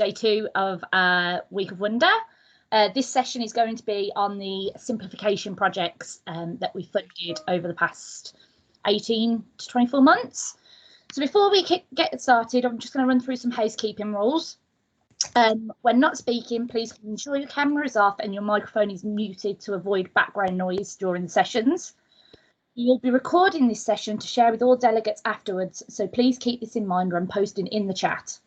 day 2 of Week of Wonder. This session is going to be on the simplification projects that we funded over the past 18 to 24 months. So before we get started, I'm just going to run through some housekeeping rules. When not speaking, please ensure your camera is off and your microphone is muted to avoid background noise during the sessions. You'll be recording this session to share with all delegates afterwards, so please keep this in mind when posting in the chat.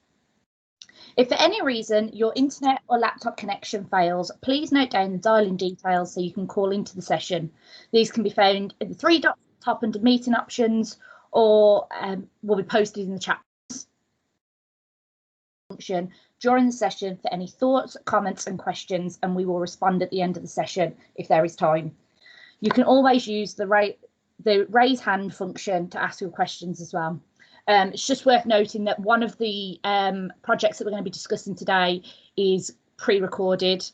If for any reason your internet or laptop connection fails, please note down the dial-in details so you can call into the session. These can be found at the 3 dots at the top under meeting options, or will be posted in the chat function during the session for any thoughts, comments and questions, and we will respond at the end of the session if there is time. You can always use the raise hand function to ask your questions as well. It's just worth noting that one of the projects that we're going to be discussing today is pre-recorded.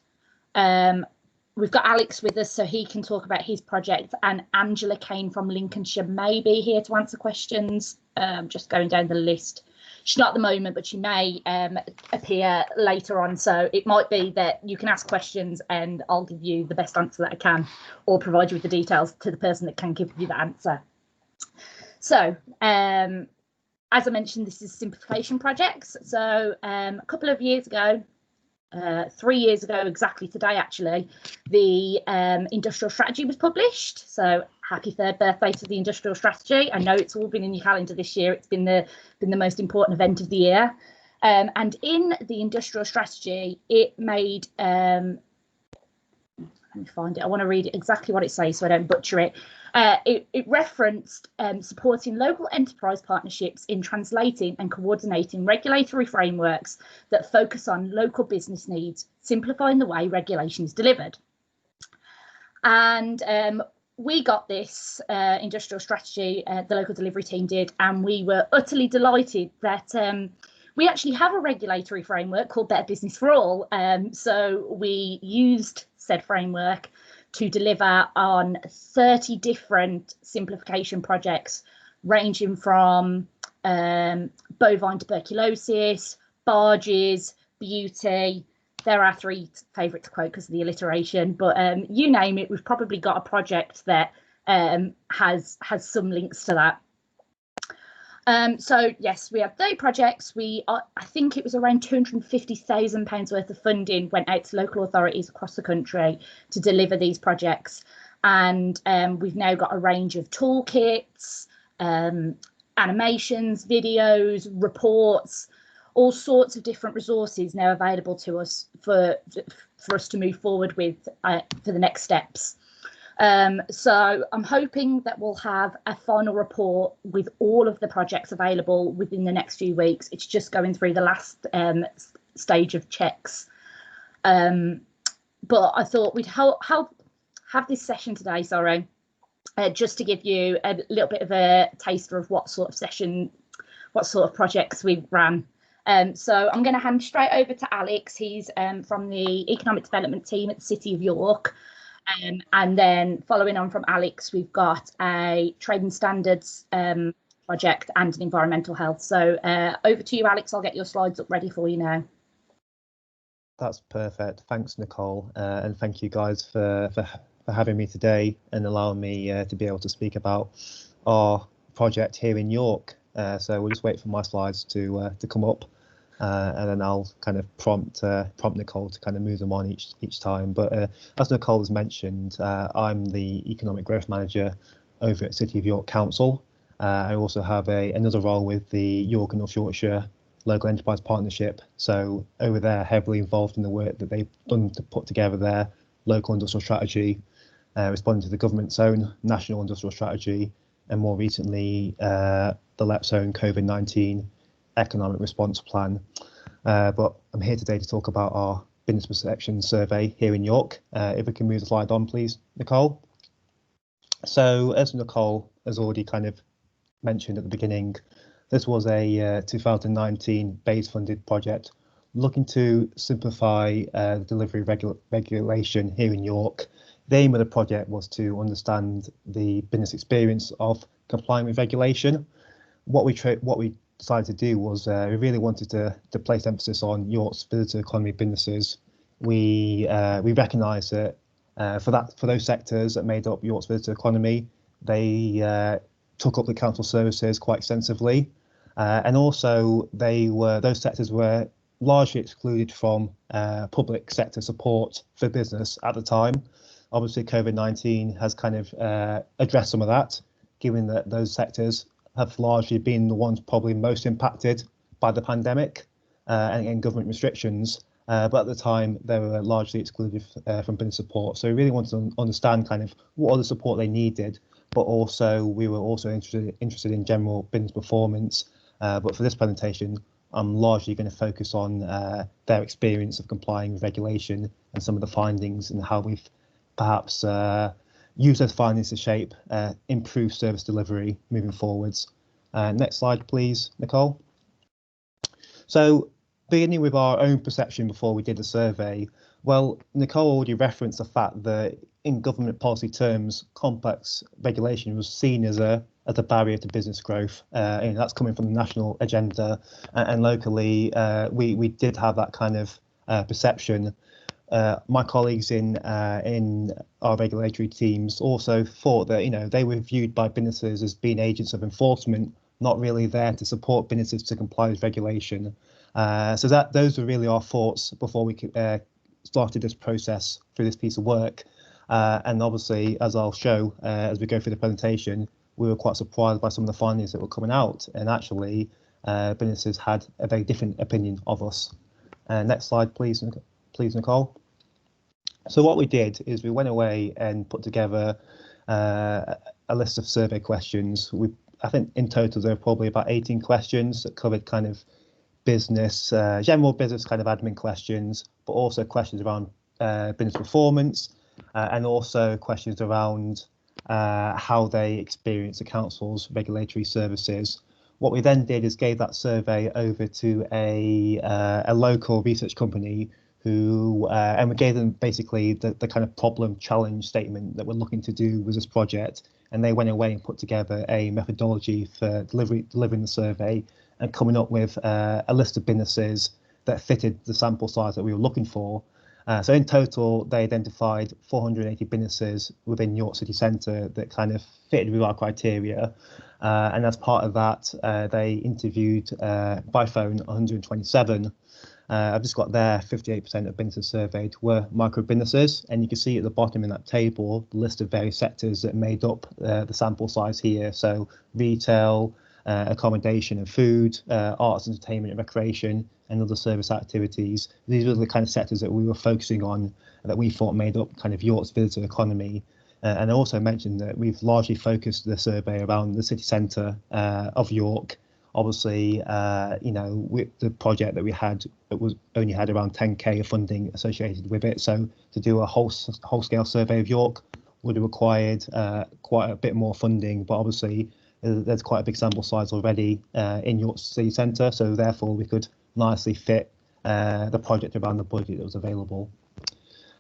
We've got Alex with us so he can talk about his project, and Angela Kane from Lincolnshire may be here to answer questions. Just going down the list. She's not at the moment, but she may appear later on. So it might be that you can ask questions and I'll give you the best answer that I can, or provide you with the details to the person that can give you the answer. So as I mentioned, this is simplification projects. So a couple of years ago, 3 years ago exactly today, actually, the industrial strategy was published. So happy 3rd birthday to the industrial strategy. I know it's all been in your calendar this year. It's been the most important event of the year. And in the industrial strategy, it made, let me find it. I want to read it exactly what it says so I don't butcher it. It referenced supporting local enterprise partnerships in translating and coordinating regulatory frameworks that focus on local business needs, simplifying the way regulation is delivered. And we got this industrial strategy, the local delivery team did, and we were utterly delighted that we actually have a regulatory framework called Better Business for All. So we used said framework to deliver on 30 different simplification projects, ranging from bovine tuberculosis, barges, beauty. There are 3 favourite to quote because of the alliteration, but you name it, we've probably got a project that has some links to that. So yes, we have 30 projects. I think it was around £250,000 worth of funding went out to local authorities across the country to deliver these projects, and we've now got a range of toolkits, animations, videos, reports, all sorts of different resources now available to us for us to move forward with for the next steps. So I'm hoping that we'll have a final report with all of the projects available within the next few weeks. It's just going through the last stage of checks. But I thought we'd have this session today, just to give you a little bit of a taster of what sort of projects we ran. So I'm going to hand straight over to Alex. He's from the economic development team at the City of York. And then following on from Alex, we've got a trading standards project and an environmental health. So over to you, Alex. I'll get your slides up ready for you now. That's perfect. Thanks, Nicole. And thank you guys for having me today and allowing me to be able to speak about our project here in York. So we'll just wait for my slides to come up, and then I'll kind of prompt Nicole to kind of move them on each time. But as Nicole has mentioned, I'm the Economic Growth Manager over at City of York Council. I also have another role with the York and North Yorkshire Local Enterprise Partnership. So over there, heavily involved in the work that they've done to put together their local industrial strategy, responding to the government's own national industrial strategy, and more recently, the LEP's own COVID-19 economic response plan. But I'm here today to talk about our business perception survey here in York. If we can move the slide on, please, Nicole. So as Nicole has already kind of mentioned at the beginning, this was a 2019 base funded project looking to simplify the delivery regulation here in York. The aim of the project was to understand the business experience of complying with regulation. What we decided to do was we really wanted to place emphasis on York's visitor economy businesses. We recognised that for those sectors that made up York's visitor economy, they took up the council services quite extensively, and also those sectors were largely excluded from public sector support for business at the time. Obviously, COVID-19 has kind of addressed some of that, given that those sectors have largely been the ones probably most impacted by the pandemic and government restrictions. But at the time, they were largely excluded from business support. So we really wanted to understand kind of what other support they needed, but also we were also interested in general business performance. But for this presentation, I'm largely going to focus on their experience of complying with regulation and some of the findings and how we've perhaps used those findings to shape improved service delivery moving forwards. Next slide, please, Nicole. So beginning with our own perception before we did the survey, well, Nicole already referenced the fact that in government policy terms, complex regulation was seen as a barrier to business growth, and that's coming from the national agenda, and locally we did have that kind of perception. My colleagues in our regulatory teams also thought that they were viewed by businesses as being agents of enforcement, not really there to support businesses to comply with regulation. So those were really our thoughts before we started this process through this piece of work. And obviously, as I'll show as we go through the presentation, we were quite surprised by some of the findings that were coming out, and actually businesses had a very different opinion of us. Next slide, please, Nicole. So what we did is we went away and put together a list of survey questions. I think in total there were probably about 18 questions that covered kind of business, general business kind of admin questions, but also questions around business performance, and also questions around how they experience the council's regulatory services. What we then did is gave that survey over to a local research company who, and we gave them basically the kind of problem challenge statement that we're looking to do with this project. And they went away and put together a methodology for delivering the survey and coming up with a list of businesses that fitted the sample size that we were looking for. So in total, they identified 480 businesses within York City Centre that kind of fitted with our criteria. And as part of that, they interviewed by phone 127. I've just got there 58% of businesses surveyed were micro businesses, and you can see at the bottom in that table the list of various sectors that made up the sample size here. So retail, accommodation and food, arts, entertainment and recreation, and other service activities. These were the kind of sectors that we were focusing on that we thought made up kind of York's visitor economy. And I also mentioned that we've largely focused the survey around the city centre of York. Obviously, with the project that we had, only had around 10k of funding associated with it. So to do a whole scale survey of York would have required quite a bit more funding. But obviously, there's quite a big sample size already in York City Centre. So therefore, we could nicely fit the project around the budget that was available.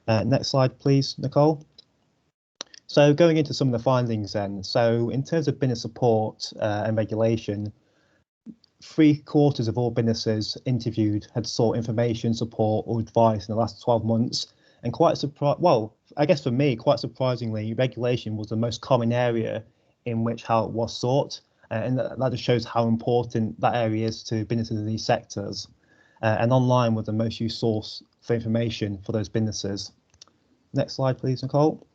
Next slide, please, Nicole. So going into some of the findings then. So in terms of business support and regulation, 3/4 of all businesses interviewed had sought information, support or advice in the last 12 months. And quite I guess for me, quite surprisingly, regulation was the most common area in which how it was sought. And that just shows how important that area is to businesses in these sectors. And online was the most used source for information for those businesses. Next slide, please, Nicole.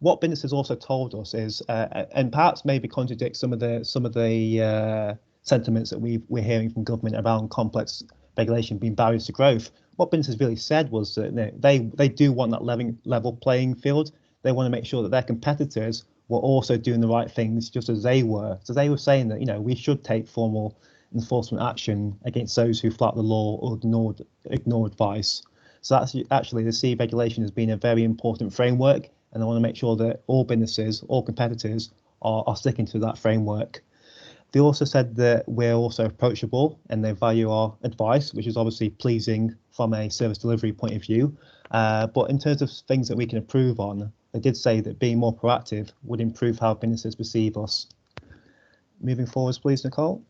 What businesses also told us is, and perhaps maybe contradict some of the sentiments that we're hearing from government around complex regulation being barriers to growth. What businesses really said was that they do want that level playing field. They want to make sure that their competitors were also doing the right things just as they were. So they were saying that we should take formal enforcement action against those who flout the law or ignore advice. So that's actually, the C regulation has been a very important framework. And I want to make sure that all businesses, all competitors are sticking to that framework. They also said that we're also approachable and they value our advice, which is obviously pleasing from a service delivery point of view. But in terms of things that we can improve on, they did say that being more proactive would improve how businesses perceive us. Moving forwards, please, Nicole.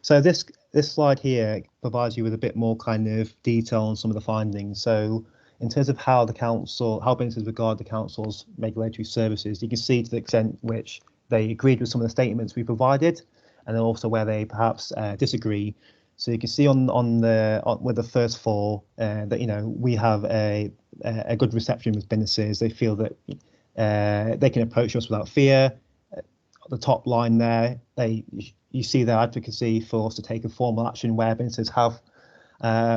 So this slide here provides you with a bit more kind of detail on some of the findings. So in terms of how businesses regard the council's regulatory services, you can see to the extent which they agreed with some of the statements we provided, and then also where they perhaps disagree. So you can see with the first four that we have a good reception with businesses. They feel that they can approach us without fear. The top line there, you see their advocacy for us to take a formal action where businesses have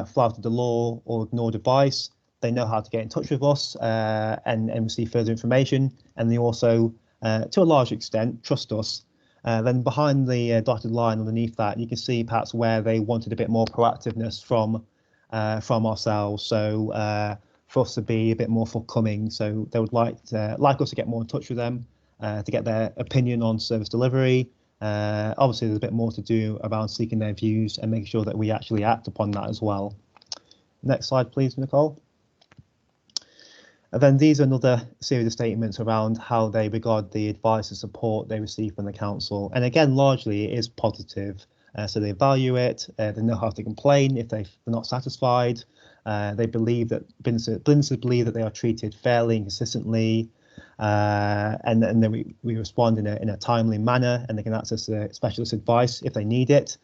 flouted the law or ignored advice. They know how to get in touch with us and receive further information, and they also, to a large extent, trust us. Then behind the dotted line underneath that, you can see perhaps where they wanted a bit more proactiveness from ourselves. So for us to be a bit more forthcoming, so they would like us to get more in touch with them, to get their opinion on service delivery. Obviously, there's a bit more to do around seeking their views and making sure that we actually act upon that as well. Next slide, please, Nicole. And then these are another series of statements around how they regard the advice and support they receive from the council. And again, largely it is positive. So they value it, they know how to complain if they're not satisfied. They believe that businesses believe that they are treated fairly and consistently. And then we respond in a timely manner, and they can access specialist advice if they need it.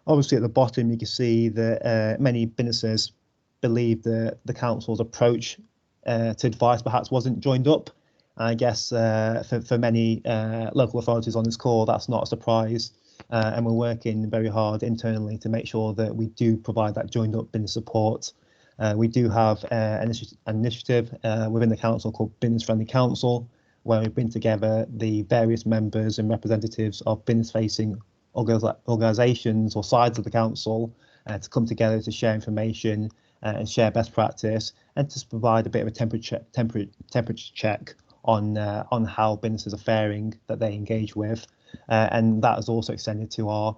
Obviously, at the bottom, you can see that many businesses believe that the council's approach to advice perhaps wasn't joined up. I guess for many local authorities on this call, that's not a surprise. And we're working very hard internally to make sure that we do provide that joined up business support. We do have an initiative within the council called Business Friendly Council, where we bring together the various members and representatives of business-facing organisations or sides of the council to come together to share information and share best practice, and just provide a bit of a temperature check on how businesses are faring that they engage with. And that is also extended to our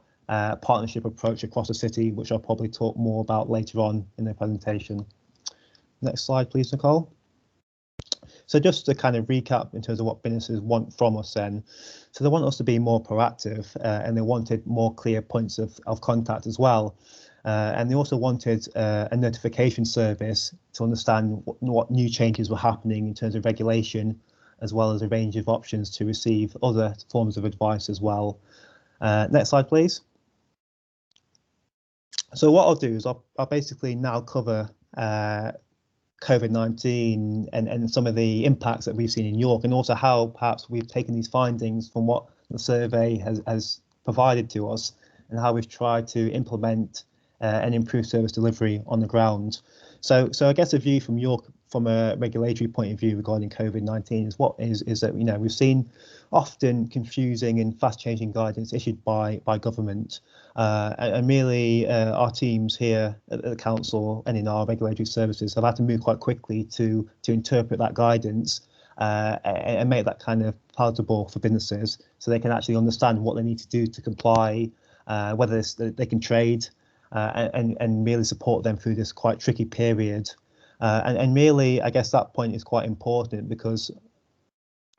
partnership approach across the city, which I'll probably talk more about later on in the presentation. Next slide, please, Nicole. So just to kind of recap in terms of what businesses want from us then. So they want us to be more proactive and they wanted more clear points of contact as well. And they also wanted a notification service to understand what new changes were happening in terms of regulation, as well as a range of options to receive other forms of advice as well. Next slide, please. So what I'll do is I'll basically now cover COVID-19 and some of the impacts that we've seen in York, and also how perhaps we've taken these findings from what the survey has provided to us and how we've tried to implement and improve service delivery on the ground. So I guess a view from York, from a regulatory point of view regarding COVID-19 is that we've seen often confusing and fast-changing guidance issued by government, and really our teams here at the council and in our regulatory services have had to move quite quickly to interpret that guidance and make that kind of palatable for businesses, so they can actually understand what they need to do to comply, whether they can trade, and really support them through this quite tricky period. And really, I guess that point is quite important, because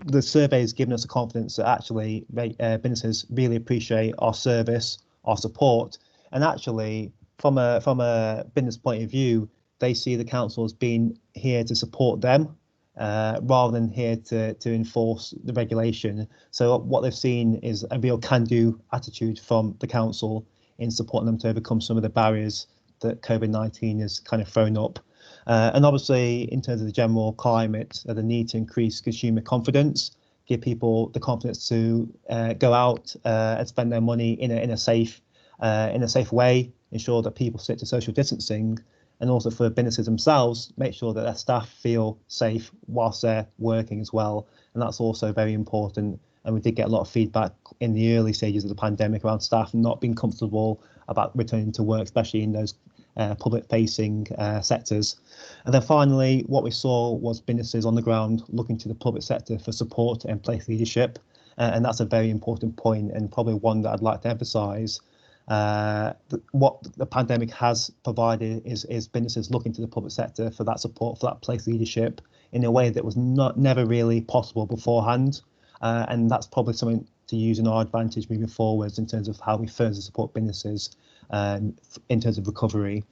the survey has given us the confidence that actually businesses really appreciate our service, our support, and actually from a business point of view, they see the council as being here to support them rather than here to enforce the regulation. So what they've seen is a real can-do attitude from the council in supporting them to overcome some of the barriers that COVID-19 has kind of thrown up. And obviously, in terms of the general climate, the need to increase consumer confidence, give people the confidence to go out and spend their money in a safe way, ensure that people stick to social distancing, and also for businesses themselves, make sure that their staff feel safe whilst they're working as well. And that's also very important. And we did get a lot of feedback in the early stages of the pandemic around staff not being comfortable about returning to work, especially in those public-facing sectors. And then finally, what we saw was businesses on the ground looking to the public sector for support and place leadership. And that's a very important point, and probably one that I'd like to emphasise. What the pandemic has provided is businesses looking to the public sector for that support, for that place leadership in a way that was never really possible beforehand. And that's probably something to use in our advantage moving forwards in terms of how we further support businesses in terms of recovery.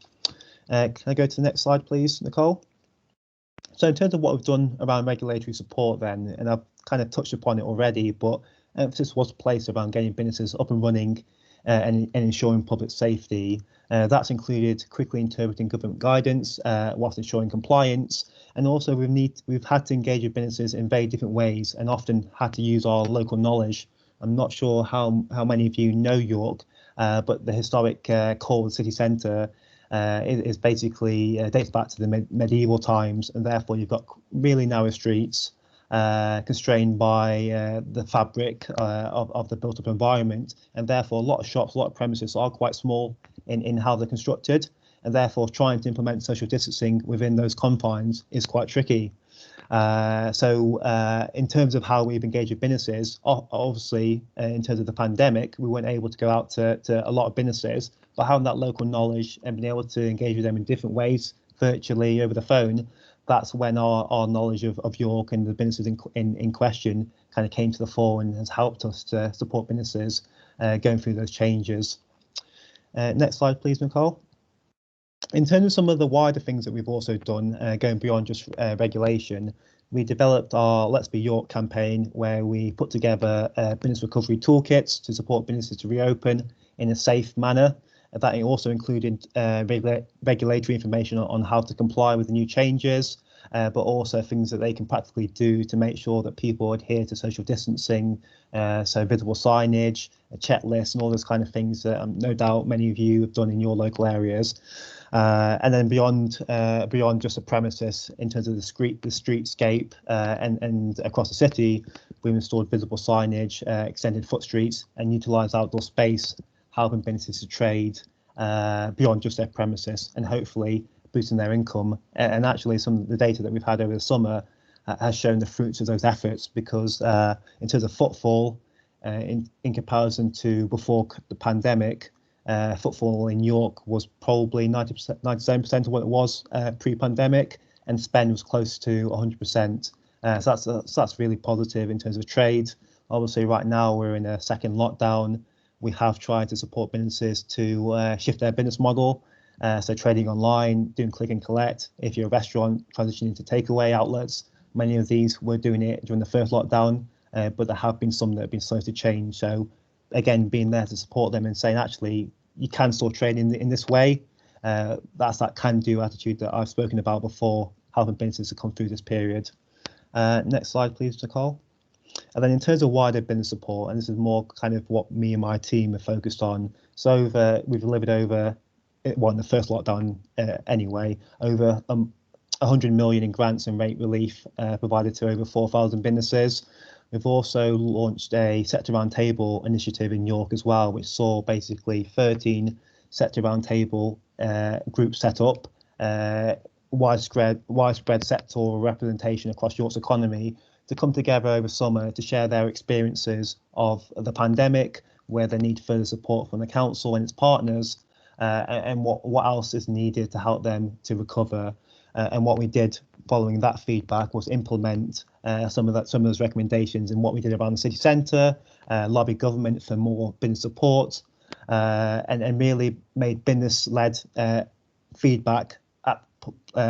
Can I go to the next slide, please, Nicole? So in terms of what we've done around regulatory support then, and I've kind of touched upon it already, but emphasis was placed around getting businesses up and running and ensuring public safety. That's included quickly interpreting government guidance whilst ensuring compliance. And also we've had to engage with businesses in very different ways and often had to use our local knowledge. I'm not sure how many of you know York, but the historic core of the city centre is basically dates back to the medieval times, and therefore you've got really narrow streets constrained by the fabric of the built-up environment, and therefore a lot of shops, a lot of premises are quite small in how they're constructed, and therefore trying to implement social distancing within those confines is quite tricky. So in terms of how we've engaged with businesses, obviously in terms of the pandemic, we weren't able to go out to a lot of businesses, but having that local knowledge and being able to engage with them in different ways, virtually over the phone, that's when our knowledge of York and the businesses in question kind of came to the fore and has helped us to support businesses going through those changes. Next slide, please, Nicole. In terms of some of the wider things that we've also done, going beyond just regulation, we developed our Let's Be York campaign, where we put together business recovery toolkits to support businesses to reopen in a safe manner. That also included regulatory information on how to comply with the new changes, but also things that they can practically do to make sure that people adhere to social distancing, so visible signage, a checklist, and all those kind of things that no doubt many of you have done in your local areas. And then beyond just the premises, in terms of the streetscape and across the city, we've installed visible signage, extended foot streets, and utilised outdoor space, helping businesses to trade beyond just their premises and hopefully boosting their income. And actually, some of the data that we've had over the summer has shown the fruits of those efforts, because in terms of footfall, in comparison to before the pandemic, footfall in York was probably 90%, 97% of what it was pre-pandemic, and spend was close to 100%. So that's really positive in terms of trade. Obviously, right now we're in a second lockdown. We have tried to support businesses to shift their business model. So trading online, doing click and collect. If you're a restaurant, transitioning to takeaway outlets. Many of these were doing it during the first lockdown, but there have been some that have been slow to change. So again, being there to support them and saying, actually, you can still trade in this way. That's that can-do attitude that I've spoken about before, helping businesses to come through this period. Next slide, please, Nicole. And then in terms of wider business support, and this is more kind of what me and my team are focused on. So we've delivered over, well, in the first lockdown anyway, over 100 million in grants and rate relief provided to over 4,000 businesses. We've also launched a sector roundtable initiative in York as well, which saw basically 13 sector roundtable groups set up, widespread sectoral representation across York's economy, to come together over summer to share their experiences of the pandemic, where they need further support from the council and its partners, and what else is needed to help them to recover. And what we did following that feedback was implement some of those recommendations in what we did around the city centre, lobby government for more business support, and really made business-led feedback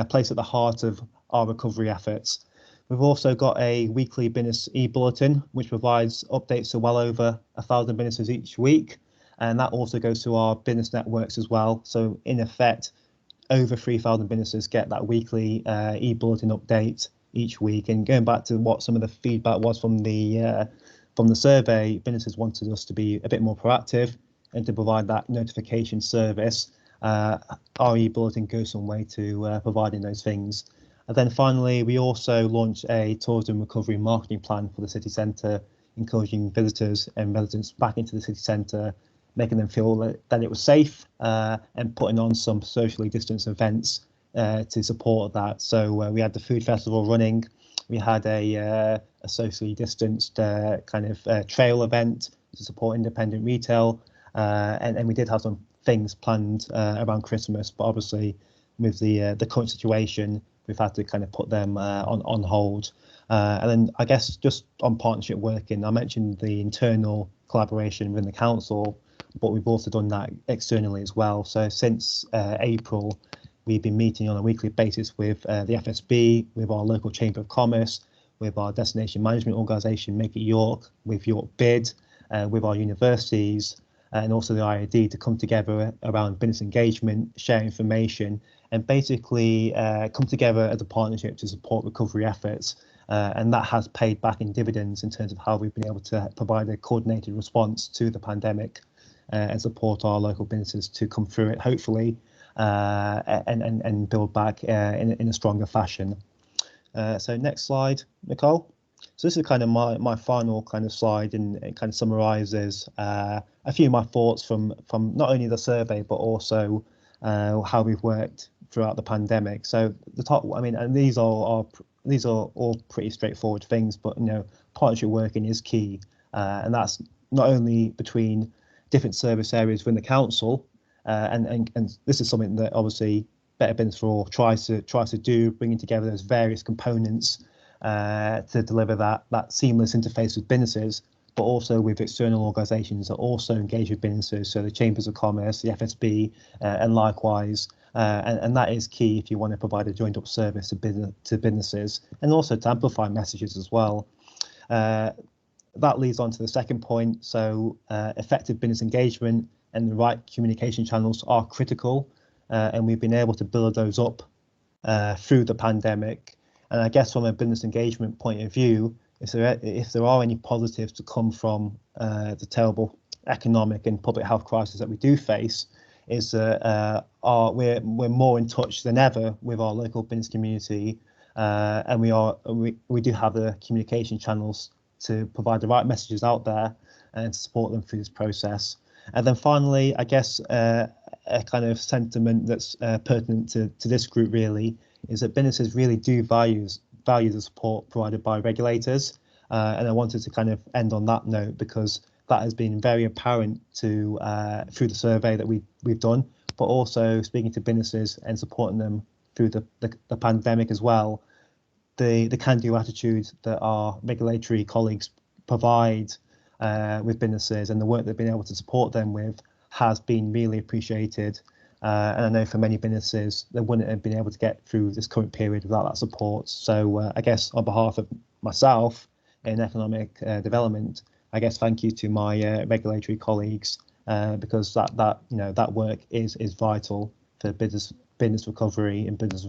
placed at the heart of our recovery efforts. We've also got a weekly business e-bulletin, which provides updates to well over 1,000 businesses each week. And that also goes to our business networks as well. So in effect, over 3,000 businesses get that weekly e-bulletin update each week. And going back to what some of the feedback was from the survey, businesses wanted us to be a bit more proactive and to provide that notification service. Our e-bulletin goes some way to providing those things. And then finally, we also launched a tourism recovery marketing plan for the city centre, encouraging visitors and residents back into the city centre, making them feel that it was safe, and putting on some socially distanced events to support that. So we had the food festival running. We had a socially distanced kind of trail event to support independent retail, and we did have some things planned around Christmas, but obviously with the current situation, we've had to kind of put them on hold. And then I guess just on partnership working, I mentioned the internal collaboration within the council, but we've also done that externally as well. So since April, we've been meeting on a weekly basis with the FSB, with our local Chamber of Commerce, with our destination management organisation, Make It York, with York Bid, with our universities, and also the IAD to come together around business engagement, share information, and basically come together as a partnership to support recovery efforts. And that has paid back in dividends in terms of how we've been able to provide a coordinated response to the pandemic and support our local businesses to come through it, hopefully, and build back in a stronger fashion. So next slide, Nicole. So this is kind of my final kind of slide, and it kind of summarises a few of my thoughts from not only the survey but also how we've worked throughout the pandemic. So the top, I mean, and these are all pretty straightforward things, but partnership working is key, and that's not only between different service areas within the council, and this is something that obviously Better Business for All tries to do, bringing together those various components to deliver that seamless interface with businesses, but also with external organisations that also engage with businesses, so the Chambers of Commerce, the FSB, and likewise. And that is key if you want to provide a joined up service to businesses, and also to amplify messages as well. That leads on to the second point. So effective business engagement and the right communication channels are critical, and we've been able to build those up through the pandemic. And I guess from a business engagement point of view, if there are any positives to come from the terrible economic and public health crisis that we do face, is that we're more in touch than ever with our local business community, and we do have the communication channels to provide the right messages out there and to support them through this process. And then finally, I guess a kind of sentiment that's pertinent to this group really is that businesses really do value the support provided by regulators, and I wanted to kind of end on that note because that has been very apparent through the survey that we've done, but also speaking to businesses and supporting them through the pandemic as well. The can-do attitude that our regulatory colleagues provide with businesses and the work they've been able to support them with has been really appreciated. And I know for many businesses, they wouldn't have been able to get through this current period without that support. So I guess on behalf of myself in economic development, I guess thank you to my regulatory colleagues, because that work is vital for business recovery and business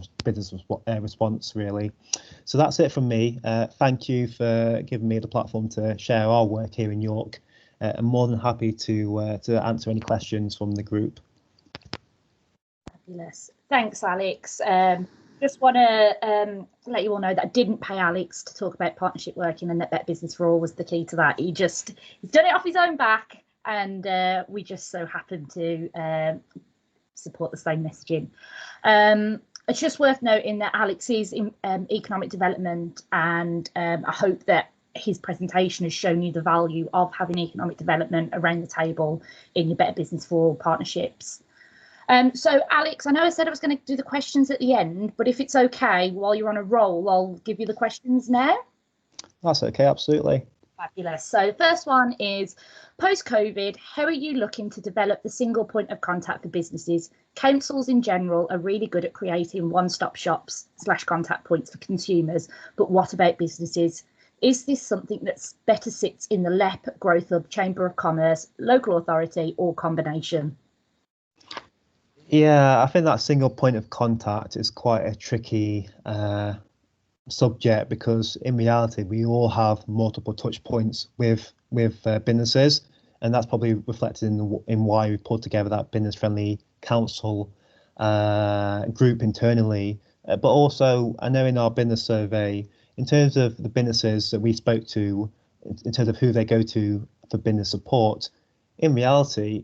response really. So that's it from me. Thank you for giving me the platform to share our work here in York. I'm more than happy to answer any questions from the group. Fabulous. Thanks, Alex. Just want to let you all know that I didn't pay Alex to talk about partnership working, and that Better Business for All was the key to that. He's done it off his own back, and we just so happen to support the same messaging. It's just worth noting that Alex is in economic development, and I hope that his presentation has shown you the value of having economic development around the table in your Better Business for All partnerships. So Alex, I know I said I was going to do the questions at the end, but if it's okay, while you're on a roll, I'll give you the questions now. That's okay, absolutely. Fabulous. So the first one is, post-COVID, how are you looking to develop the single point of contact for businesses? Councils in general are really good at creating one-stop shops / contact points for consumers, but what about businesses? Is this something that's better sits in the LEP, Growth Hub, Chamber of Commerce, local authority, or combination? Yeah, I think that single point of contact is quite a tricky subject, because in reality we all have multiple touch points with businesses, and that's probably reflected in why we pulled together that business friendly council group internally. But also, I know in our business survey, in terms of the businesses that we spoke to, in terms of who they go to for business support, in reality,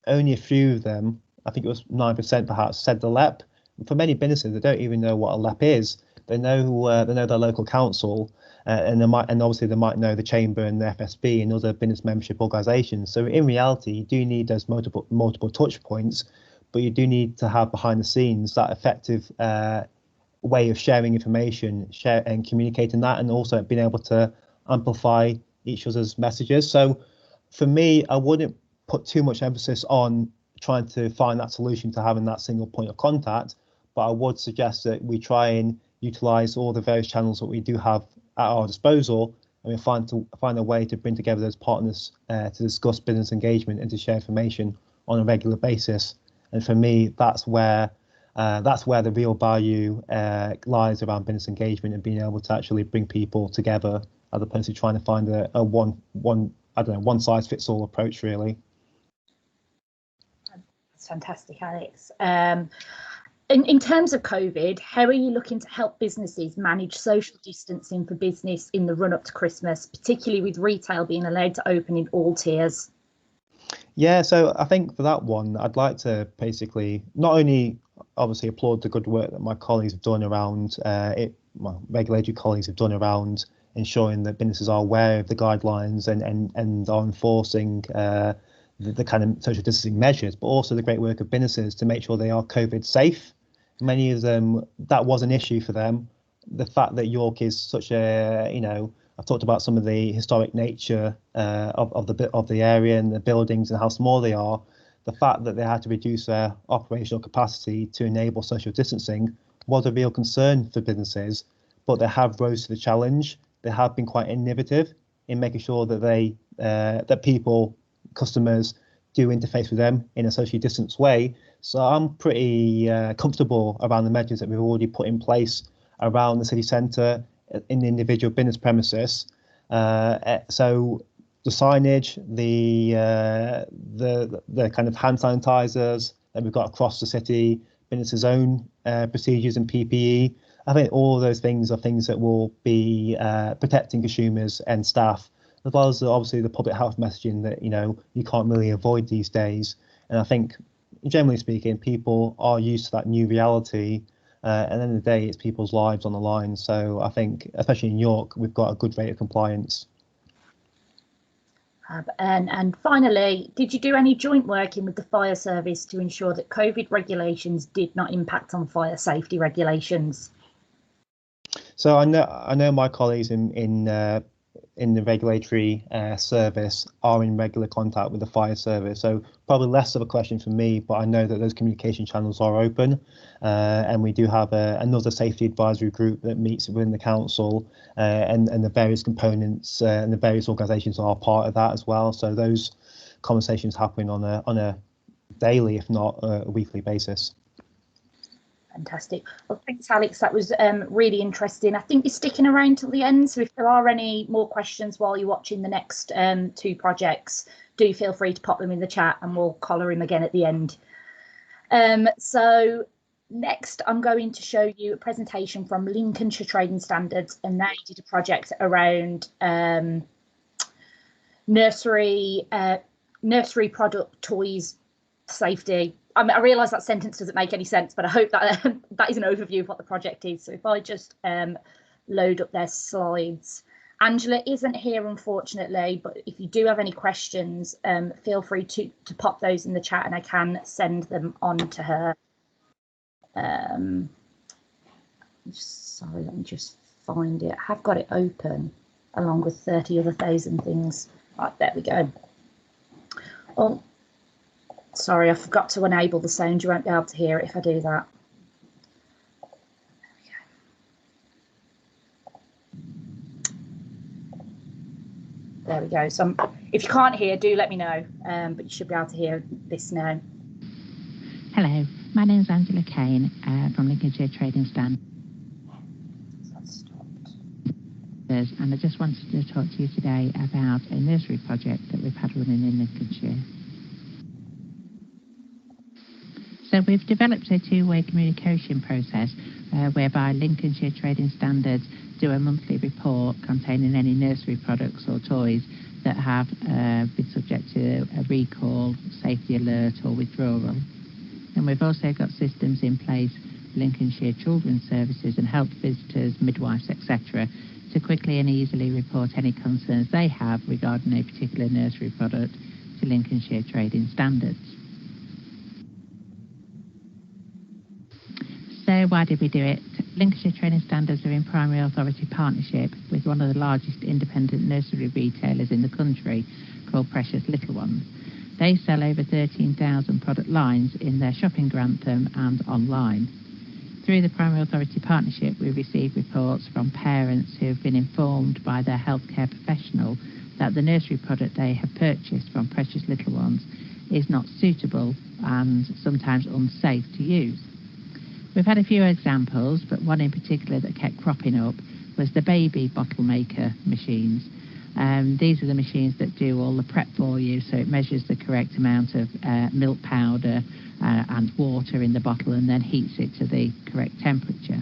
only a few of them, I think it was 9% perhaps, said the LEP. For many businesses, they don't even know what a LEP is. They know their local council, and obviously they might know the chamber and the FSB and other business membership organisations. So in reality, you do need those multiple touch points, but you do need to have behind the scenes that effective way of sharing information, and communicating that, and also being able to amplify each other's messages. So for me, I wouldn't put too much emphasis on trying to find that solution to having that single point of contact, but I would suggest that we try and utilize all the various channels that we do have at our disposal, and we find a way to bring together those partners to discuss business engagement and to share information on a regular basis. And for me, that's where the real value lies around business engagement and being able to actually bring people together, as opposed to trying to find a one size fits all approach, really. That's fantastic, Alex. In terms of COVID, how are you looking to help businesses manage social distancing for business in the run up to Christmas, particularly with retail being allowed to open in all tiers? Yeah, so I think for that one, I'd like to basically not only obviously applaud the good work that my colleagues have done around my regulatory colleagues have done around ensuring that businesses are aware of the guidelines and are enforcing the kind of social distancing measures, but also the great work of businesses to make sure they are COVID safe. Many of them, that was an issue for them. The fact that York is such a, I've talked about some of the historic nature of the area and the buildings and how small they are. The fact that they had to reduce their operational capacity to enable social distancing was a real concern for businesses, but they have rose to the challenge. They have been quite innovative in making sure that customers do interface with them in a socially distanced way. So I'm pretty comfortable around the measures that we've already put in place around the city centre in the individual business premises. So the signage, the kind of hand sanitizers that we've got across the city, businesses' own procedures and PPE. I think all of those things are things that will be protecting consumers and staff, as well as obviously the public health messaging that you can't really avoid these days. And I think, generally speaking, people are used to that new reality. At the end of the day, it's people's lives on the line. So I think, especially in York, we've got a good rate of compliance. And finally, did you do any joint working with the fire service to ensure that COVID regulations did not impact on fire safety regulations? So I know my colleagues in the regulatory service are in regular contact with the fire service. So probably less of a question for me, but I know that those communication channels are open, and we do have another safety advisory group that meets within the council, and the various components and the various organisations are part of that as well. So those conversations happen on a daily, if not a weekly basis. Fantastic. Well, thanks, Alex. That was really interesting. I think you're sticking around till the end, so if there are any more questions while you're watching the next two projects, do feel free to pop them in the chat and we'll collar him again at the end. So next, I'm going to show you a presentation from Lincolnshire Trading Standards, and they did a project around nursery product toys safety. I mean, I realise that sentence doesn't make any sense, but I hope that that is an overview of what the project is. So if I just load up their slides. Angela isn't here, unfortunately, but if you do have any questions, feel free to pop those in the chat and I can send them on to her. Sorry, let me just find it. I have got it open along with 30 other thousand things. Right, there we go. Oh, sorry, I forgot to enable the sound. You won't be able to hear it if I do that. There we go. So if you can't hear, do let me know, but you should be able to hear this now. Hello, my name is Angela Kane from Lincolnshire Trading Standards. And I just wanted to talk to you today about a nursery project that we've had running in Lincolnshire. So we've developed a two-way communication process whereby Lincolnshire Trading Standards do a monthly report containing any nursery products or toys that have been subject to a recall, safety alert or withdrawal. And we've also got systems in place, Lincolnshire Children's Services and health visitors, midwives, etc., to quickly and easily report any concerns they have regarding a particular nursery product to Lincolnshire Trading Standards. So why did we do it? Lincolnshire Training Standards are in primary authority partnership with one of the largest independent nursery retailers in the country, called Precious Little Ones. They sell over 13,000 product lines in their shopping Grantham and online. Through the primary authority partnership, we receive reports from parents who have been informed by their healthcare professional that the nursery product they have purchased from Precious Little Ones is not suitable and sometimes unsafe to use. We've had a few examples, but one in particular that kept cropping up was the baby bottle maker machines. These are the machines that do all the prep for you, so it measures the correct amount of milk powder and water in the bottle and then heats it to the correct temperature.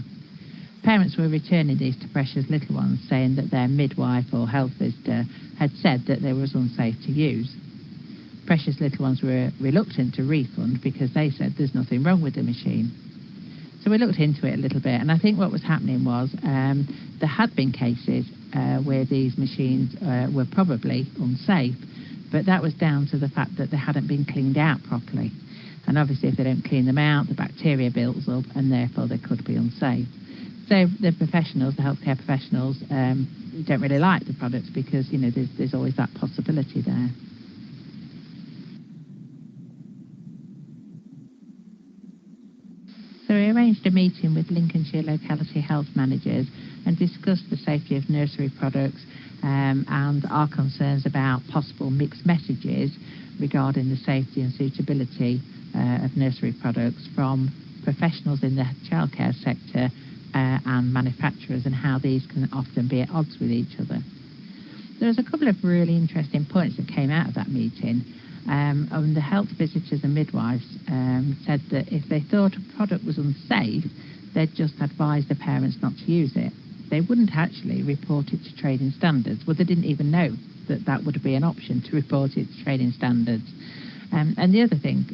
Parents were returning these to Precious Little Ones, saying that their midwife or health visitor had said that they was unsafe to use. Precious Little Ones were reluctant to refund because they said there's nothing wrong with the machine. So we looked into it a little bit, and I think what was happening was there had been cases where these machines were probably unsafe, but that was down to the fact that they hadn't been cleaned out properly. And obviously if they don't clean them out, the bacteria builds up and therefore they could be unsafe. So the professionals, the healthcare professionals, don't really like the products because, you know, there's always that possibility there. So we arranged a meeting with Lincolnshire locality health managers and discussed the safety of nursery products and our concerns about possible mixed messages regarding the safety and suitability of nursery products from professionals in the childcare sector and manufacturers, and how these can often be at odds with each other. There was a couple of really interesting points that came out of that meeting. And the health visitors and midwives said that if they thought a product was unsafe, they'd just advise the parents not to use it. They wouldn't actually report it to trading standards. Well, they didn't even know that that would be an option, to report it to trading standards. And the other thing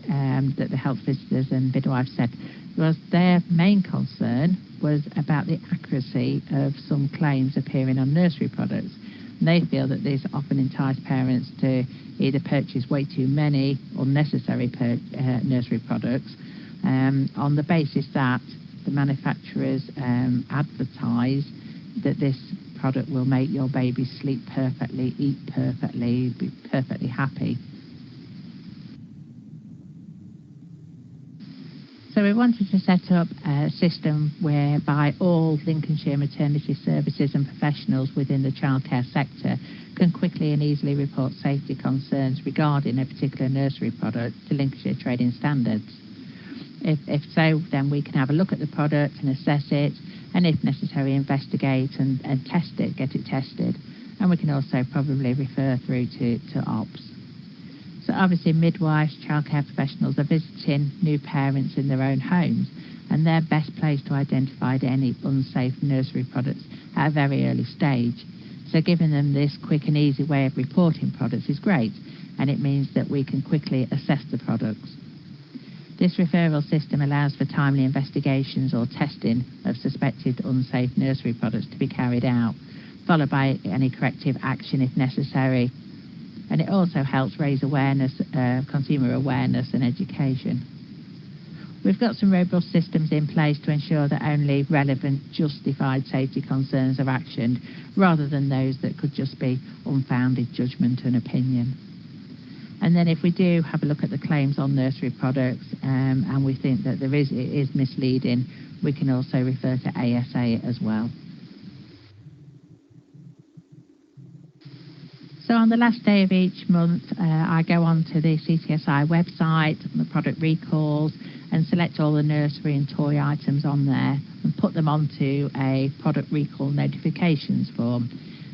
that the health visitors and midwives said was their main concern was about the accuracy of some claims appearing on nursery products. And they feel that these often entice parents to either purchase way too many unnecessary nursery products on the basis that the manufacturers advertise that this product will make your baby sleep perfectly, eat perfectly, be perfectly happy. So we wanted to set up a system whereby all Lincolnshire maternity services and professionals within the childcare sector can quickly and easily report safety concerns regarding a particular nursery product to Lincolnshire Trading Standards. If so, then we can have a look at the product and assess it, and if necessary investigate and test it, get it tested. And we can also probably refer through to ops. So obviously midwives, childcare professionals are visiting new parents in their own homes, and they're best placed to identify any unsafe nursery products at a very early stage. So giving them this quick and easy way of reporting products is great, and it means that we can quickly assess the products. This referral system allows for timely investigations or testing of suspected unsafe nursery products to be carried out, followed by any corrective action if necessary. And it also helps raise awareness, consumer awareness and education. We've got some robust systems in place to ensure that only relevant, justified safety concerns are actioned, rather than those that could just be unfounded judgment and opinion. And then if we do have a look at the claims on nursery products and we think that it is misleading, we can also refer to ASA as well. So on the last day of each month, I go on to the CTSI website, the product recalls, and select all the nursery and toy items on there and put them onto a product recall notifications form,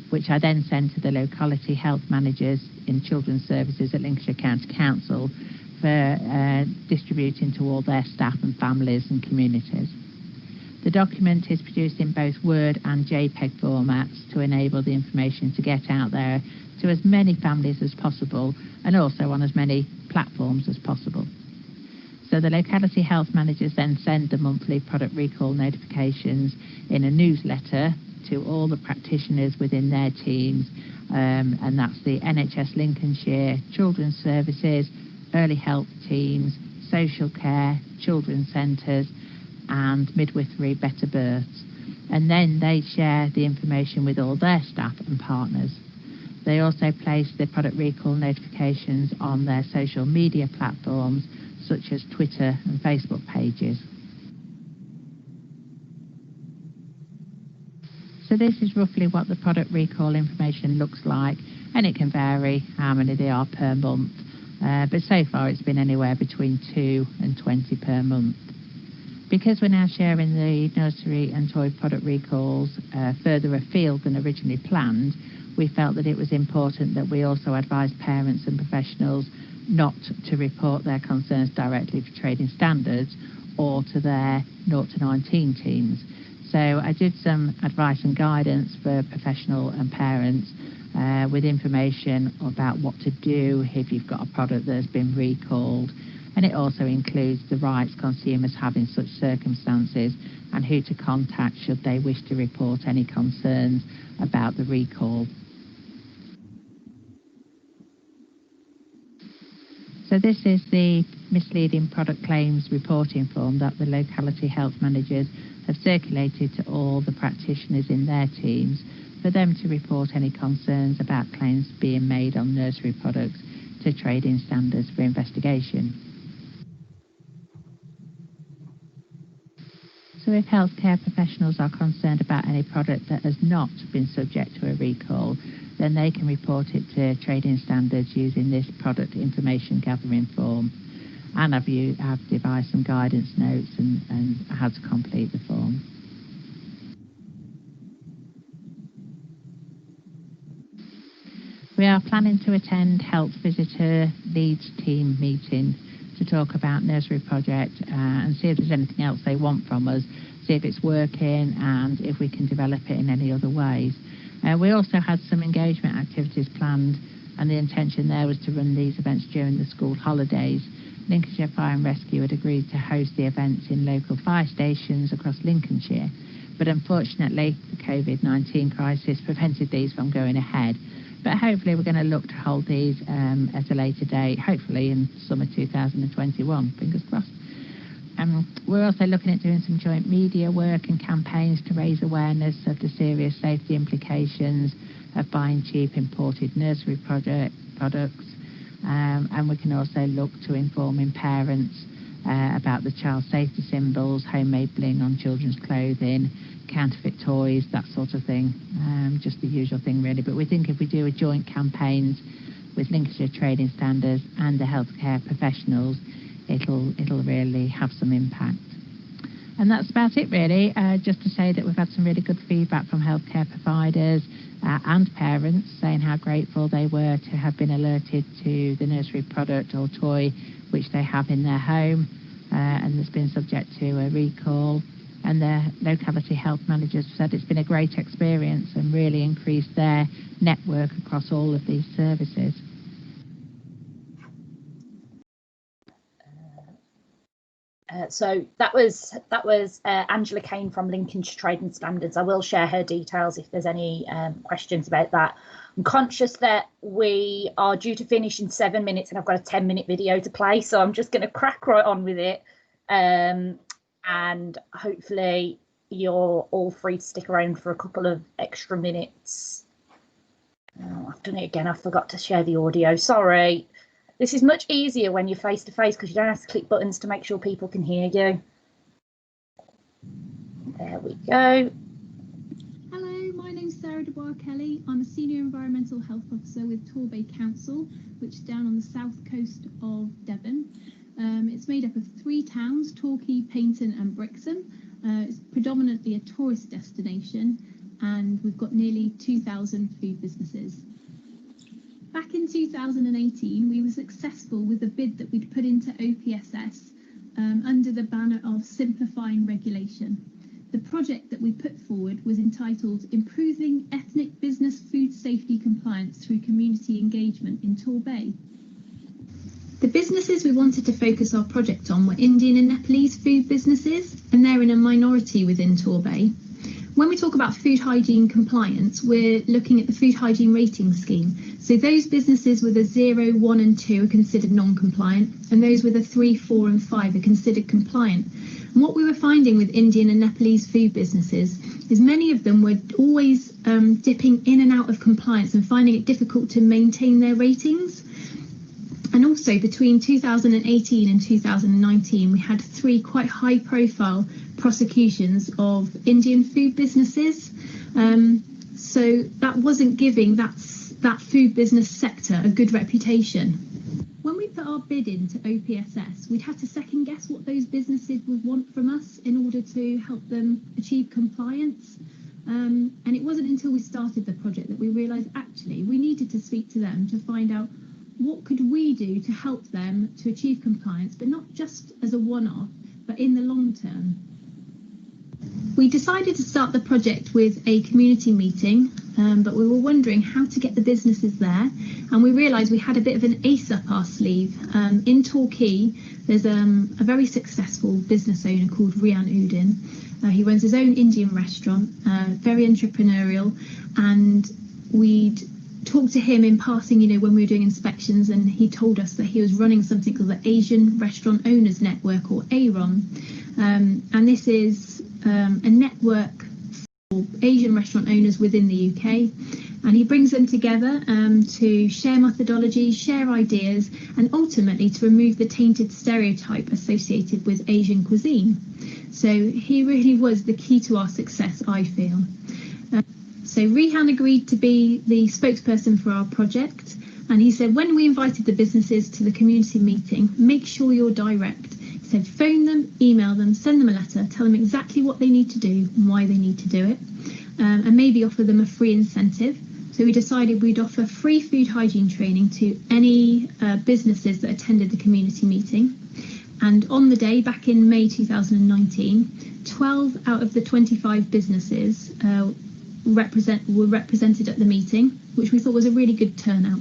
which I then send to the locality health managers in children's services at Lincolnshire County Council for distributing to all their staff and families and communities. The document is produced in both Word and JPEG formats to enable the information to get out there to as many families as possible, and also on as many platforms as possible. So the locality health managers then send the monthly product recall notifications in a newsletter to all the practitioners within their teams, and that's the NHS Lincolnshire, Children's Services, Early Health Teams, Social Care, Children's Centres, and midwifery better births. And then they share the information with all their staff and partners. They also place the product recall notifications on their social media platforms, such as Twitter and Facebook pages. So this is roughly what the product recall information looks like, and it can vary how many they are per month. But so far it's been anywhere between 2 and 20 per month. Because we're now sharing the nursery and toy product recalls further afield than originally planned, we felt that it was important that we also advise parents and professionals not to report their concerns directly to trading standards or to their 0 to 19 teams. So I did some advice and guidance for professional and parents with information about what to do if you've got a product that has been recalled. And it also includes the rights consumers have in such circumstances and who to contact should they wish to report any concerns about the recall. So this is the misleading product claims reporting form that the locality health managers have circulated to all the practitioners in their teams for them to report any concerns about claims being made on nursery products to trading standards for investigation. So if healthcare professionals are concerned about any product that has not been subject to a recall, then they can report it to trading standards using this product information gathering form. And I've devised some guidance notes and how to complete the form. We are planning to attend Health Visitor Leads team meeting to talk about nursery project and see if there's anything else they want from us, see if it's working and if we can develop it in any other ways. We also had some engagement activities planned, and the intention there was to run these events during the school holidays. Lincolnshire Fire and Rescue had agreed to host the events in local fire stations across Lincolnshire, but unfortunately the COVID-19 crisis prevented these from going ahead. But hopefully we're going to look to hold these at a later date, hopefully in summer 2021, fingers crossed. We're also looking at doing some joint media work and campaigns to raise awareness of the serious safety implications of buying cheap imported nursery products. And we can also look to informing parents about the child safety symbols, homemade bling on children's clothing, counterfeit toys, that sort of thing. Just the usual thing really. But we think if we do a joint campaigns with Lincolnshire Trading Standards and the healthcare professionals, it'll really have some impact. And that's about it really. Just to say that we've had some really good feedback from healthcare providers and parents saying how grateful they were to have been alerted to the nursery product or toy which they have in their home and that's been subject to a recall. And their locality health managers said it's been a great experience and really increased their network across all of these services. So that was Angela Kane from Lincolnshire Trading Standards. I will share her details if there's any questions about that. I'm conscious that we are due to finish in 7 minutes and I've got a 10-minute video to play, so I'm just going to crack right on with it. And hopefully you're all free to stick around for a couple of extra minutes. Oh, I've done it again. I forgot to share the audio. Sorry. This is much easier when you're face to face because you don't have to click buttons to make sure people can hear you. There we go. Hello, my name's Sarah Dubois Kelly. I'm a Senior Environmental Health Officer with Torbay Council, which is down on the south coast of Devon. It's made up of 3 towns, Torquay, Paignton and Brixham. It's predominantly a tourist destination and we've got nearly 2,000 food businesses. Back in 2018, we were successful with a bid that we'd put into OPSS under the banner of Simplifying Regulation. The project that we put forward was entitled Improving Ethnic Business Food Safety Compliance Through Community Engagement in Torbay. The businesses we wanted to focus our project on were Indian and Nepalese food businesses, and they're in a minority within Torbay. When we talk about food hygiene compliance, we're looking at the food hygiene rating scheme. So those businesses with a 0, 1 and 2 are considered non-compliant, and those with a 3, 4 and 5 are considered compliant. And what we were finding with Indian and Nepalese food businesses is many of them were always dipping in and out of compliance and finding it difficult to maintain their ratings. And also between 2018 and 2019, we had 3 quite high profile prosecutions of Indian food businesses. So that wasn't giving that food business sector a good reputation. When we put our bid into OPSS, we'd have to second guess what those businesses would want from us in order to help them achieve compliance. And it wasn't until we started the project that we realised actually we needed to speak to them to find out what could we do to help them to achieve compliance, but not just as a one-off, but in the long term. We decided to start the project with a community meeting, but we were wondering how to get the businesses there, and we realised we had a bit of an ace up our sleeve. In Torquay, there's a very successful business owner called Rian Udin. He runs his own Indian restaurant, very entrepreneurial, and we'd talked to him in passing, you know, when we were doing inspections, and he told us that he was running something called the Asian Restaurant Owners Network, or ARON, and this is a network for Asian restaurant owners within the UK, and he brings them together to share methodologies, share ideas, and ultimately to remove the tainted stereotype associated with Asian cuisine. So he really was the key to our success, I feel. So Rehan agreed to be the spokesperson for our project, and he said when we invited the businesses to the community meeting, make sure you're direct. He said phone them, email them, send them a letter, tell them exactly what they need to do and why they need to do it, and maybe offer them a free incentive. So we decided we'd offer free food hygiene training to any businesses that attended the community meeting. And on the day, back in May 2019, 12 out of the 25 businesses were represented at the meeting, which we thought was a really good turnout.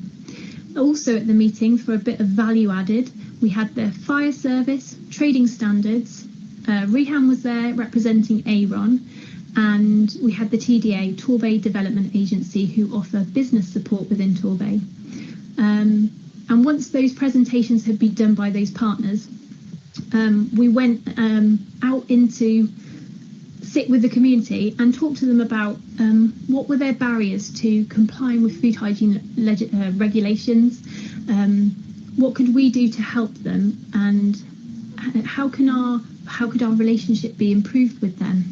Also at the meeting, for a bit of value added, we had the fire service, trading standards, Rehan was there representing ARON, and we had the TDA, Torbay Development Agency, who offer business support within Torbay. And once those presentations had been done by those partners, we went out into sit with the community and talk to them about what were their barriers to complying with food hygiene regulations, what could we do to help them, and how could our relationship be improved with them.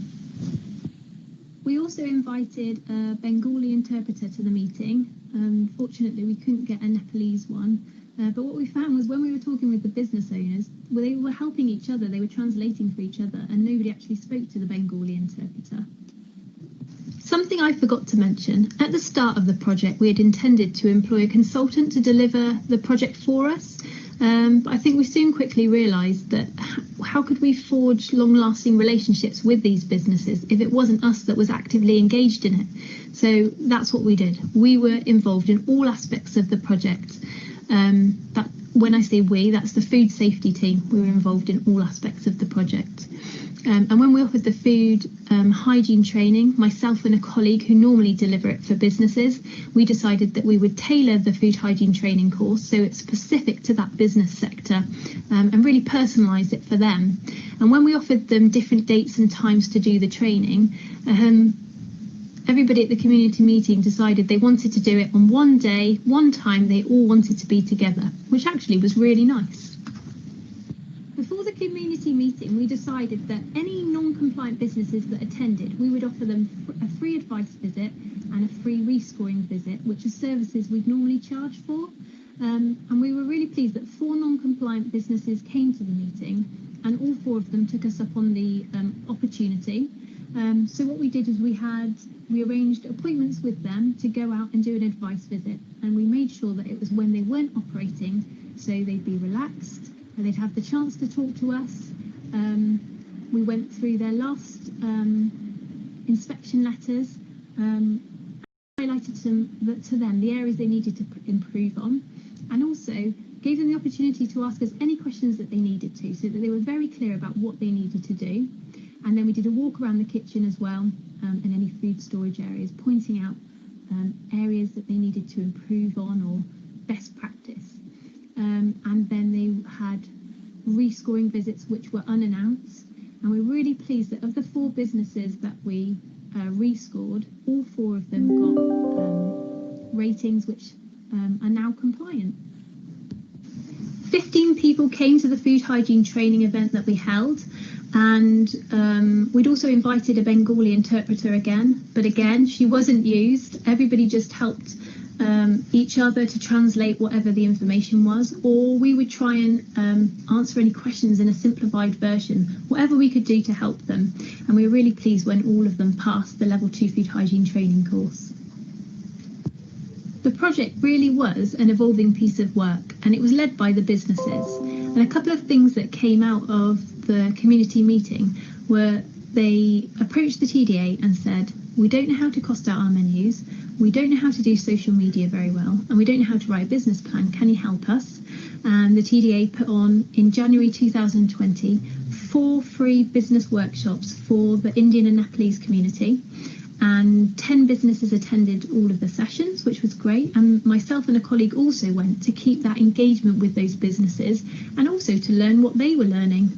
We also invited a Bengali interpreter to the meeting. Fortunately, we couldn't get a Nepalese one. But what we found was when we were talking with the business owners, they were helping each other, they were translating for each other, and nobody actually spoke to the Bengali interpreter. Something I forgot to mention, at the start of the project, we had intended to employ a consultant to deliver the project for us. But I think we soon quickly realised that how could we forge long-lasting relationships with these businesses if it wasn't us that was actively engaged in it? So that's what we did. We were involved in all aspects of the project. That when I say we, that's the food safety team. We were involved in all aspects of the project. And when we offered the food hygiene training, myself and a colleague who normally deliver it for businesses, we decided that we would tailor the food hygiene training course so it's specific to that business sector, and really personalise it for them. And when we offered them different dates and times to do the training, everybody at the community meeting decided they wanted to do it on one day, one time, they all wanted to be together, which actually was really nice. Before the community meeting, we decided that any non-compliant businesses that attended, we would offer them a free advice visit and a free rescoring visit, which are services we'd normally charge for. And we were really pleased that 4 non-compliant businesses came to the meeting, and all 4 of them took us up on the opportunity. So what we did is we arranged appointments with them to go out and do an advice visit, and we made sure that it was when they weren't operating, so they'd be relaxed and they'd have the chance to talk to us. We went through their last inspection letters, highlighted to them the areas they needed to improve on, and also gave them the opportunity to ask us any questions that they needed to, so that they were very clear about what they needed to do. And then we did a walk around the kitchen as well, and any food storage areas, pointing out areas that they needed to improve on or best practice. And then they had rescoring visits which were unannounced, And we're really pleased that of the 4 businesses that we rescored, all 4 of them got ratings which are now compliant. 15 people came to the food hygiene training event that we held, and we'd also invited a Bengali interpreter again, but again she wasn't used. Everybody just helped each other to translate whatever the information was, or we would try and answer any questions in a simplified version, whatever we could do to help them. And we were really pleased when all of them passed the level 2 food hygiene training course. The project really was an evolving piece of work, and it was led by the businesses. And a couple of things that came out of the community meeting were they approached the TDA and said, we don't know how to cost out our menus, we don't know how to do social media very well, and we don't know how to write a business plan. Can you help us? And the TDA put on, in January 2020, 4 free business workshops for the Indian and Nepalese community. And 10 businesses attended all of the sessions, which was great. And myself and a colleague also went to keep that engagement with those businesses and also to learn what they were learning.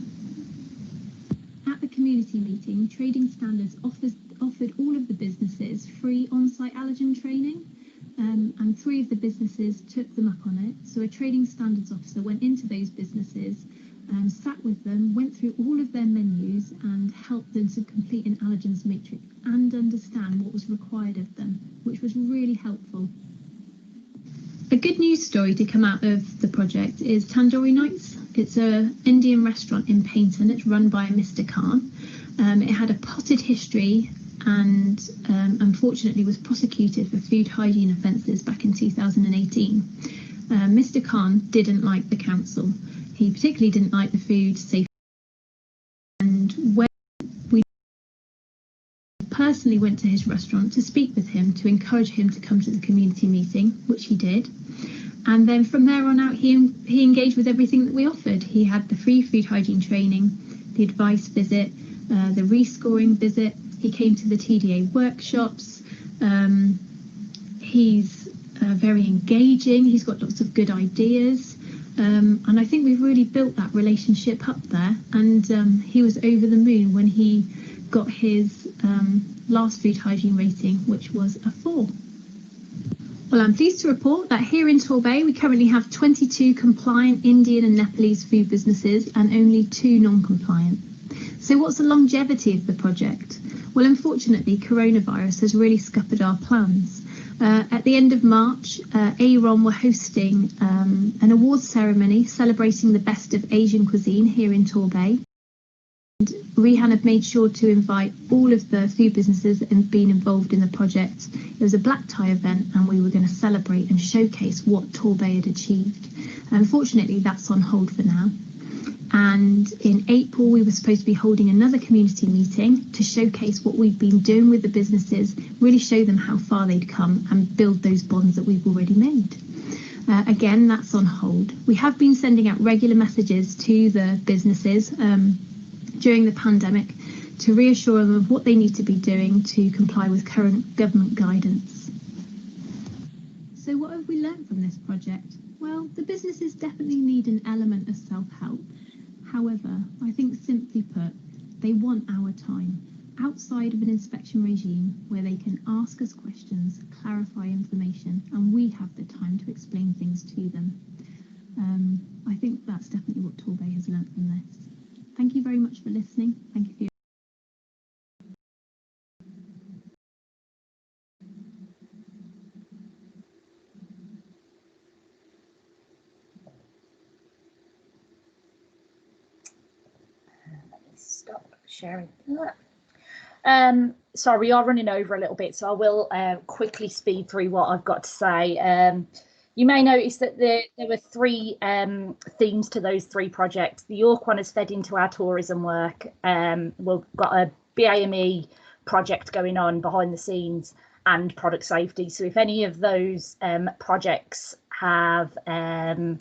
At the community meeting, Trading Standards offered all of the businesses free on-site allergen training, and 3 of the businesses took them up on it. So a Trading Standards officer went into those businesses, sat with them, went through all of their menus and helped them to complete an allergens matrix and understand what was required of them, which was really helpful. A good news story to come out of the project is Tanjore Nights. It's an Indian restaurant in Paynton. It's run by Mr. Khan. It had a potted history and unfortunately was prosecuted for food hygiene offences back in 2018. Mr. Khan didn't like the council. He particularly didn't like the food safety. And when we personally went to his restaurant to speak with him, to encourage him to come to the community meeting, which he did. And then from there on out, he engaged with everything that we offered. He had the free food hygiene training, the advice visit, the rescoring visit. He came to the TDA workshops. He's very engaging. He's got lots of good ideas. And I think we've really built that relationship up there. And he was over the moon when he got his last food hygiene rating, which was a 4. Well, I'm pleased to report that here in Torbay, we currently have 22 compliant Indian and Nepalese food businesses and only 2 non-compliant. So what's the longevity of the project? Well, unfortunately, coronavirus has really scuppered our plans. At the end of March, ARON were hosting an awards ceremony celebrating the best of Asian cuisine here in Torbay. And Rehan had made sure to invite all of the food businesses and been involved in the project. It was a black tie event and we were going to celebrate and showcase what Torbay had achieved. Unfortunately, that's on hold for now. And in April, we were supposed to be holding another community meeting to showcase what we've been doing with the businesses, really show them how far they'd come and build those bonds that we've already made. Again, that's on hold. We have been sending out regular messages to the businesses during the pandemic to reassure them of what they need to be doing to comply with current government guidance. So what have we learned from this project? Well, the businesses definitely need an element of self-help. However, I think simply put, they want our time outside of an inspection regime where they can ask us questions, clarify information, and we have the time to explain things to them. I think that's definitely what Torbay has learnt from this. Thank you very much for listening. Thank you for your Stop sharing. Sorry, we are running over a little bit, so I will quickly speed through what I've got to say. You may notice that there were 3 themes to those 3 projects. The York one has fed into our tourism work. We've got a BAME project going on behind the scenes and product safety. So if any of those projects have been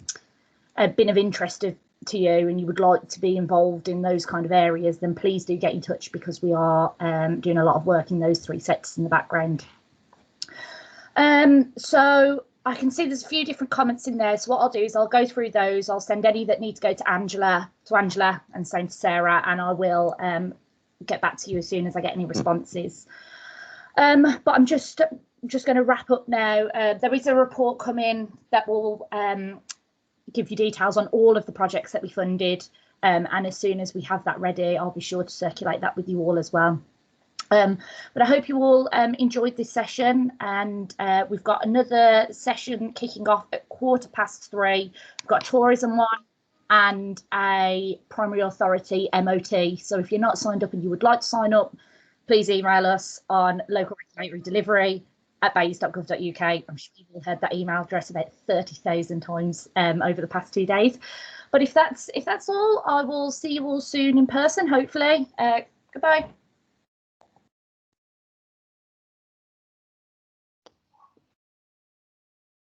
of interest to you and you would like to be involved in those kind of areas, then please do get in touch, because we are doing a lot of work in those 3 sectors in the background. So I can see there's a few different comments in there. So what I'll do is I'll go through those. I'll send any that need to go to Angela, and same to Sarah, and I will get back to you as soon as I get any responses. But I'm just going to wrap up now. There is a report coming that will give you details on all of the projects that we funded. And as soon as we have that ready, I'll be sure to circulate that with you all as well. But I hope you all enjoyed this session, and we've got another session kicking off at 3:15. We've got a tourism one and a primary authority MOT. So if you're not signed up and you would like to sign up, please email us on localregulatory@bayes.gov.uk. I'm sure you've all heard that email address about 30,000 times over the past 2 days. But if that's all, I will see you all soon in person, hopefully. Goodbye.